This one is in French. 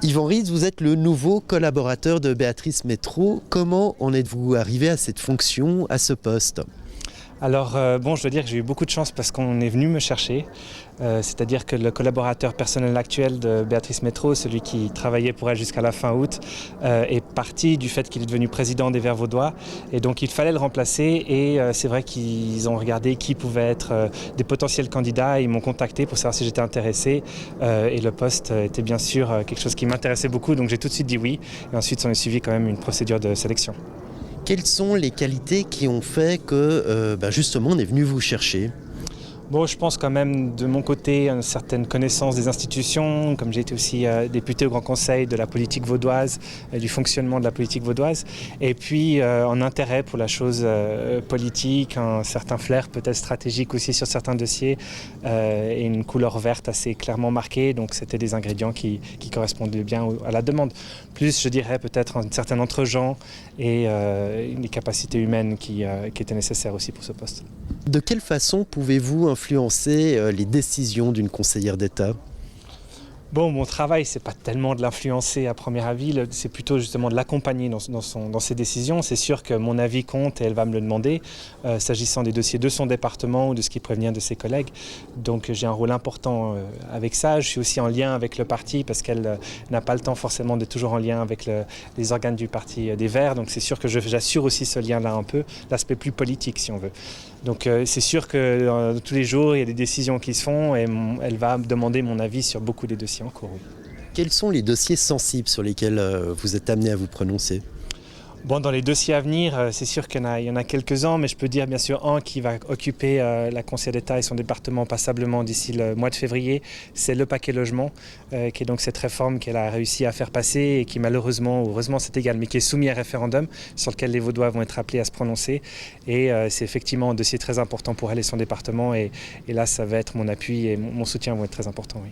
Yvan Ritz, vous êtes le nouveau collaborateur de Béatrice Métrault. Comment en êtes-vous arrivé à cette fonction, à ce poste ? Alors je dois dire que j'ai eu beaucoup de chance parce qu'on est venu me chercher. C'est-à-dire que le collaborateur personnel actuel de Béatrice Métrault, celui qui travaillait pour elle jusqu'à la fin août, est parti du fait qu'il est devenu président des Verts Vaudois. Et donc il fallait le remplacer et c'est vrai qu'ils ont regardé qui pouvait être des potentiels candidats. Ils m'ont contacté pour savoir si j'étais intéressé et le poste était bien sûr quelque chose qui m'intéressait beaucoup. Donc j'ai tout de suite dit oui et ensuite s'en est suivi quand même une procédure de sélection. Quelles sont les qualités qui ont fait que justement on est venu vous chercher ? Bon, je pense quand même de mon côté une certaine connaissance des institutions, comme j'ai été aussi député au Grand Conseil de la politique vaudoise, du fonctionnement de la politique vaudoise, et puis un intérêt pour la chose politique, un certain flair peut-être stratégique aussi sur certains dossiers, et une couleur verte assez clairement marquée, donc c'était des ingrédients qui correspondaient bien à la demande. Plus, je dirais, peut-être un certain entre-gens et des capacités humaines qui étaient nécessaires aussi pour ce poste. De quelle façon pouvez-vous influencer les décisions d'une conseillère d'État ? Bon, mon travail, c'est pas tellement de l'influencer à premier avis, c'est plutôt justement de l'accompagner dans ses décisions. C'est sûr que mon avis compte et elle va me le demander, s'agissant des dossiers de son département ou de ce qui pourrait venir de ses collègues. Donc j'ai un rôle important avec ça. Je suis aussi en lien avec le parti parce qu'elle n'a pas le temps forcément d'être toujours en lien avec les organes du parti des Verts. Donc c'est sûr que j'assure aussi ce lien-là un peu, l'aspect plus politique si on veut. Donc c'est sûr que tous les jours, il y a des décisions qui se font et elle va me demander mon avis sur beaucoup des dossiers en cours. Oui. Quels sont les dossiers sensibles sur lesquels vous êtes amené à vous prononcer ? Bon, dans les dossiers à venir, c'est sûr qu'il y en a quelques-uns, mais je peux dire bien sûr un qui va occuper la conseillère d'État et son département passablement d'ici le mois de février, c'est le paquet logement, qui est donc cette réforme qu'elle a réussi à faire passer et qui malheureusement, ou heureusement c'est égal, mais qui est soumis à référendum sur lequel les Vaudois vont être appelés à se prononcer. Et c'est effectivement un dossier très important pour elle et son département et là ça va être mon appui et mon soutien vont être très importants. Oui.